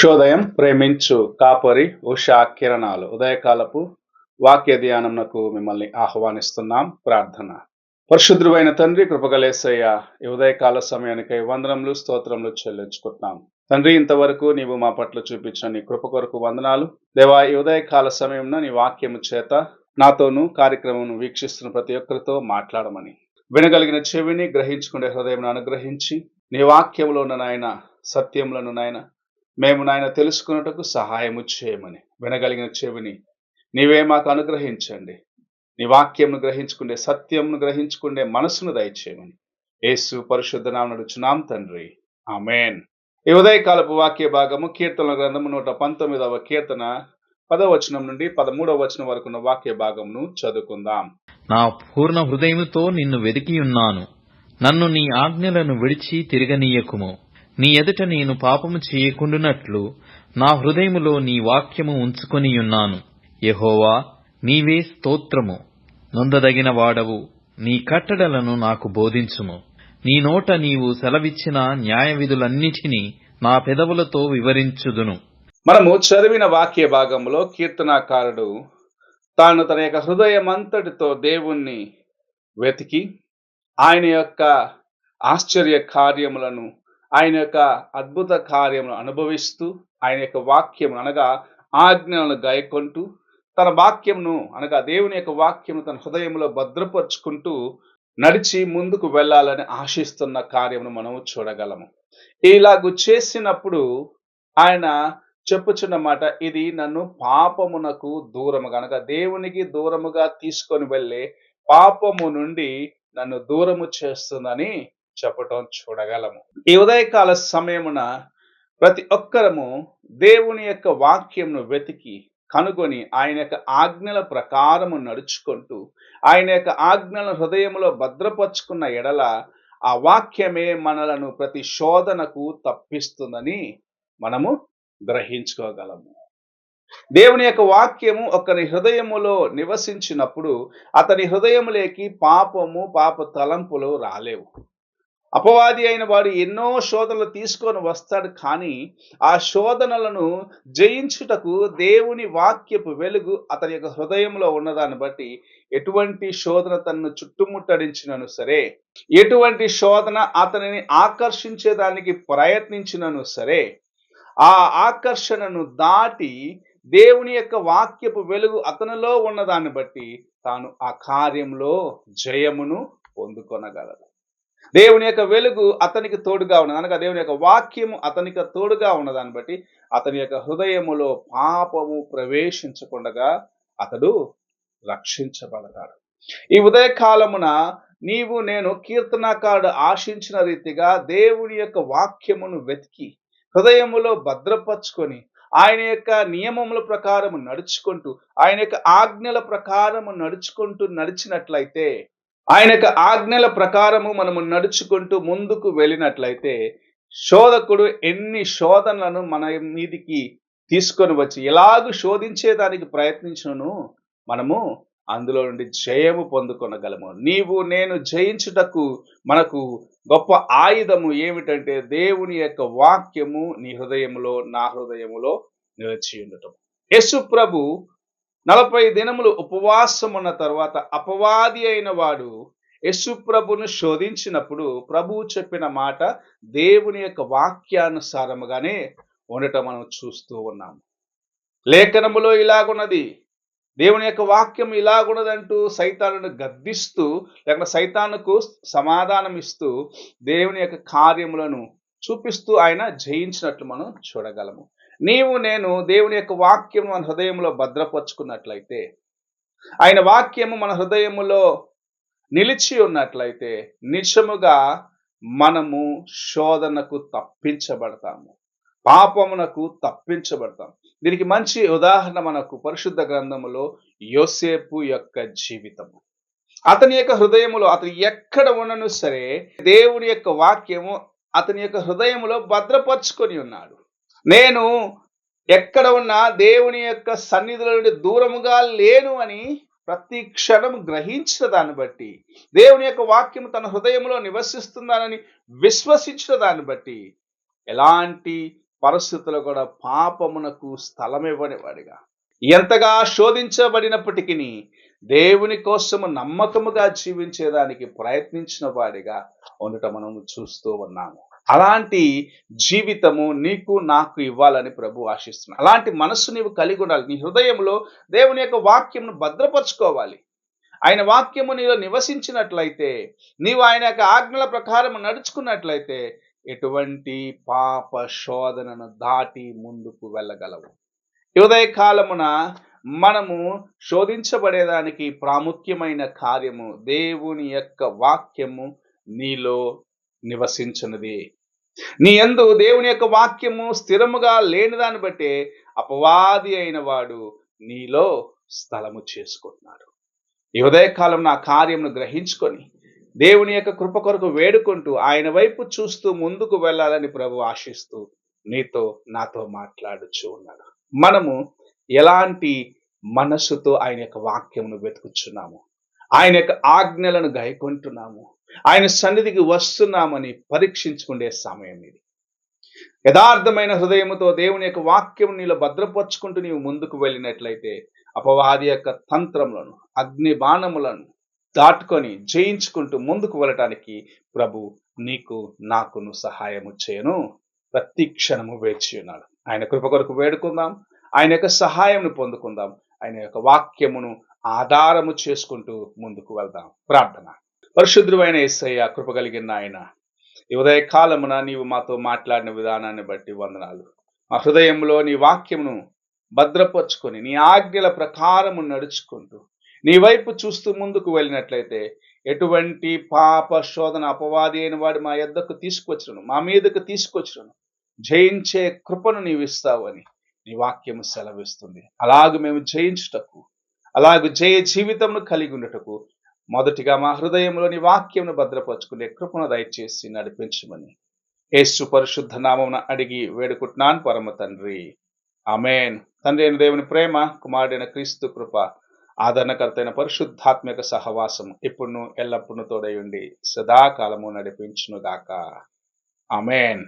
ఉషోదయం ప్రేమించు కాపరి ఉషా కిరణాలు ఉదయకాలపు వాక్య ధ్యానంకు మిమ్మల్ని ఆహ్వానిస్తున్నాం. ప్రార్థన. పరిశుద్ధుడైన తండ్రి, కృపగలేసయ్య, ఈ ఉదయకాల సమయానికై వందనములు స్తోత్రములు చెల్లించుకుంటున్నాం. తండ్రి, ఇంతవరకు నీవు మా పట్ల చూపించిన నీ కృప కొరకు వందనాలు. దేవా, ఈ ఉదయకాల సమయంలో నీ వాక్యము చేత నాతోనూ కార్యక్రమం వీక్షిస్తున్న ప్రతి ఒక్కరితో మాట్లాడమని, వినగలిగిన చెవిని గ్రహించుకునే హృదయం అనుగ్రహించి, నీ వాక్యంలో ఉన్న నాయన సత్యములను నాయన మేము నాయన తెలుసుకున్నటకు సహాయము చేయమని, వినగలిగిన చెవిని నీవే మాకు అనుగ్రహించండి. నీ వాక్యంను గ్రహించుకుంటే, సత్యంను గ్రహించుకుంటే మనసును దయచేయమని యేసు పరిశుద్ధ నామమున అడుగుచున్నాం తండ్రి, ఆమేన్. ఈ ఉదయకాలపు వాక్య భాగము కీర్తనల గ్రంథము 119వ కీర్తన 10వ వచనం నుండి 13వ వచనం వరకు ఉన్న వాక్య భాగమును చదువుకుందాం. నా పూర్ణ హృదయముతో నిన్ను వెదికియున్నాను. నన్ను నీ ఆజ్ఞలను విడిచి తిరగనీయకుము. నీ ఎదుట నేను పాపము చేయకుండునట్లు నా హృదయములో నీ వాక్యము ఉంచుకొనియున్నాను. యెహోవా, నీవే స్తోత్రము. నొందదగిన వాడవు. నీ కట్టడలను నాకు బోధించుము. నీ నోట నీవు సెలవిచ్చిన న్యాయ విధులన్నిటినీ నా పెదవులతో వివరించుదును. మనము చదివిన వాక్య భాగంలో కీర్తనాకారుడు తాను తన యొక్క హృదయమంతటితో దేవుణ్ణి వెతికి ఆయన యొక్క ఆశ్చర్య కార్యములను, ఆయన యొక్క అద్భుత కార్యములను అనుభవిస్తూ, ఆయన యొక్క వాక్యము అనగా ఆజ్ఞలను గాయకొంటూ, తన వాక్యమును అనగా దేవుని యొక్క వాక్యము తన హృదయంలో భద్రపరుచుకుంటూ నడిచి ముందుకు వెళ్ళాలని ఆశిస్తున్న కార్యమును మనము చూడగలము. ఇలాగు చేసినప్పుడు ఆయన చెప్పుచున్న మాట, ఇది నన్ను పాపమునకు దూరముగా అనగా దేవునికి దూరముగా తీసుకొని వెళ్ళే పాపము నుండి నన్ను దూరము చేస్తుందని చెప్పటం చూడగలము. ఈ ఉదయకాల సమయమున ప్రతి ఒక్కరము దేవుని యొక్క వాక్యంను వెతికి కనుగొని ఆయన యొక్క ఆజ్ఞల ప్రకారము నడుచుకుంటూ, ఆయన యొక్క ఆజ్ఞలను హృదయంలో భద్రపరుచుకున్న ఎడల ఆ వాక్యమే మనలను ప్రతి శోధనకు తప్పిస్తుందని మనము గ్రహించుకోగలము. దేవుని యొక్క వాక్యము ఒకరి హృదయములో నివసించినప్పుడు అతని హృదయములోకి పాపము, పాప తలంపులు రాలేవు. అపవాది అయిన వాడు ఎన్నో శోధనలు తీసుకొని వస్తాడు, కానీ ఆ శోధనలను జయించుటకు దేవుని వాక్యపు వెలుగు అతని యొక్క హృదయంలో ఉన్నదాన్ని బట్టి ఎటువంటి శోధన తనను చుట్టుముట్టడించినను సరే, ఎటువంటి శోధన అతనిని ఆకర్షించేదానికి ప్రయత్నించినను సరే, ఆ ఆకర్షణను దాటి దేవుని యొక్క వాక్యపు వెలుగు అతనిలో ఉన్నదాన్ని బట్టి తాను ఆ కార్యంలో జయమును పొందుకొనగలడు. దేవుని యొక్క వెలుగు అతనికి తోడుగా ఉన్నది అనగా దేవుని యొక్క వాక్యము అతనికి తోడుగా ఉన్నదాన్ని బట్టి అతని యొక్క హృదయములో పాపము ప్రవేశించకుండా అతడు రక్షించబడతాడు. ఈ ఉదయకాలమున నీవు నేను కీర్తనకారుడు ఆశించిన రీతిగా దేవుని యొక్క వాక్యమును వెతికి హృదయములో భద్రపరుచుకొని ఆయన యొక్క నియమముల ప్రకారము నడుచుకుంటూ, ఆయన యొక్క ఆజ్ఞల ప్రకారము నడిచినట్లయితే, ఆయన యొక్క ఆజ్ఞల ప్రకారము మనము నడుచుకుంటూ ముందుకు వెళ్ళినట్లయితే, శోధకుడు ఎన్ని శోధనలను మన మీదికి తీసుకొని వచ్చి ఎలాగూ శోధించేదానికి ప్రయత్నించును మనము అందులో నుండి జయము పొందుకొనగలము. నీవు నేను జయించుటకు మనకు గొప్ప ఆయుధము ఏమిటంటే దేవుని యొక్క వాక్యము నీ హృదయములో, నా హృదయములో నిలిచి ఉండటం. యేసు ప్రభు 40 దినములు ఉపవాసం ఉన్న తర్వాత అపవాది అయిన వాడు యేసు ప్రభును శోధించినప్పుడు ప్రభువు చెప్పిన మాట దేవుని యొక్క వాక్యానుసారముగానే ఉండటం మనం చూస్తూ ఉన్నాము. లేఖనములో ఇలాగున్నది, దేవుని యొక్క వాక్యం ఇలాగున్నదంటూ సైతానును గద్దిస్తూ, లేక సైతానుకు సమాధానం ఇస్తూ దేవుని యొక్క కార్యములను చూపిస్తూ ఆయన జయించినట్లు మనం చూడగలము. నీవు నేను దేవుని యొక్క వాక్యము మన హృదయంలో భద్రపరుచుకున్నట్లయితే, ఆయన వాక్యము మన హృదయములో నిలిచి ఉన్నట్లయితే నిజముగా మనము శోధనకు తప్పించబడతాము, పాపమునకు తప్పించబడతాం. దీనికి మంచి ఉదాహరణ మనకు పరిశుద్ధ గ్రంథములో యోసేపు యొక్క జీవితము. అతని యొక్క హృదయములో అతను ఎక్కడ ఉన్నను సరే దేవుని యొక్క వాక్యము అతని యొక్క హృదయములో భద్రపరుచుకొని ఉన్నాడు. నేను ఎక్కడ ఉన్నా దేవుని యొక్క సన్నిధిలో నుండి దూరముగా లేను అని ప్రతి క్షణం గ్రహించిన దాన్ని బట్టి, దేవుని యొక్క వాక్యం తన హృదయంలో నివసిస్తుందని విశ్వసించిన దాన్ని బట్టి ఎలాంటి పరిస్థితుల్లో కూడా పాపమునకు స్థలం ఇవ్వని వాడిగా, ఎంతగా శోధించబడినప్పటికీ దేవుని కోసము నమ్మకముగా జీవించేదానికి ప్రయత్నించిన వాడిగా ఉండటం మనము చూస్తూ ఉన్నాము. అలాంటి జీవితము నీకు నాకు ఇవ్వాలని ప్రభు ఆశిస్తున్నాడు. అలాంటి మనస్సు నీవు కలిగి ఉండాలి. నీ హృదయంలో దేవుని యొక్క వాక్యమును భద్రపరచుకోవాలి. ఆయన వాక్యము నీలో నివసించినట్లయితే, నీవు ఆయన యొక్క ఆజ్ఞల ప్రకారం నడుచుకున్నట్లయితే ఎటువంటి పాప శోధనను దాటి ముందుకు వెళ్ళగలవు. ఈ ఉదయకాలమున మనము శోధించబడేదానికి ప్రాముఖ్యమైన కార్యము దేవుని యొక్క వాక్యము నీలో నివసించున్నది. నీ యందు దేవుని యొక్క వాక్యము స్థిరముగా లేని దాన్ని బట్టే అపవాది అయిన వాడు నీలో స్థలము చేసుకుంటున్నాడు. ఈ ఉదయకాలం నా కార్యమును గ్రహించుకొని దేవుని యొక్క కృప కొరకు వేడుకుంటూ ఆయన వైపు చూస్తూ ముందుకు వెళ్ళాలని ప్రభు ఆశిస్తూ నీతో నాతో మాట్లాడుచూ ఉన్నాడు. మనము ఎలాంటి మనస్సుతో ఆయన యొక్క వాక్యమును వెతుకుచున్నాము, ఆయన యొక్క ఆజ్ఞలను గైకొంటున్నాము, ఆయన సన్నిధికి వస్తున్నామని పరీక్షించుకునే సమయం ఇది. యథార్థమైన హృదయముతో దేవుని యొక్క వాక్యం నీలో భద్రపరుచుకుంటూ నీవు ముందుకు వెళ్ళినట్లయితే అపవాది యొక్క తంత్రములను, అగ్ని బాణములను దాటుకొని జయించుకుంటూ ముందుకు వెళ్ళటానికి ప్రభు నీకు నాకును సహాయము చేయను. ప్రతి క్షణము వేచి ఉన్నాడు. ఆయన కృప కొరకు వేడుకుందాం, ఆయన యొక్క సహాయమును పొందుకుందాం, ఆయన యొక్క వాక్యమును ఆధారము చేసుకుంటూ ముందుకు వెళ్దాం. ప్రార్థన. పరిశుద్ధుడైన యేసయ్య, కృప కలిగిన ఆయన, ఈ ఉదయ కాలమున నీవు మాతో మాట్లాడిన విధానాన్ని బట్టి వందనాలు. మా హృదయంలో నీ వాక్యమును భద్రపరుచుకొని నీ ఆజ్ఞల ప్రకారము నడుచుకుంటూ నీ వైపు చూస్తూ ముందుకు వెళ్ళినట్లయితే ఎటువంటి పాప శోధన అపవాది అయిన వాడు మా యొద్దకు తీసుకొచ్చును, మా మీదకు తీసుకొచ్చును, జయించే కృపను నీవు ఇస్తావని నీ వాక్యము సెలవిస్తుంది. అలాగూ మేము జయించుటకు, అలాగూ జయ జీవితమును కలిగి ఉండటకు మొదటిగా మా హృదయంలో నీ వాక్యమును భద్రపరుచుకునే కృపను దయచేసి నడిపించమని యేసు పరిశుద్ధ నామమున అడిగి వేడుకుంటున్నాను పరమ తండ్రి, ఆమేన్. తండ్రి అయిన దేవుని ప్రేమ, కుమారుడైన క్రీస్తు కృప, ఆదరణకర్తైన పరిశుద్ధాత్మక సహవాసం ఇప్పుడును ఎల్లప్పుడూ తోడై ఉండి సదాకాలము నడిపించునుగాక. ఆమేన్.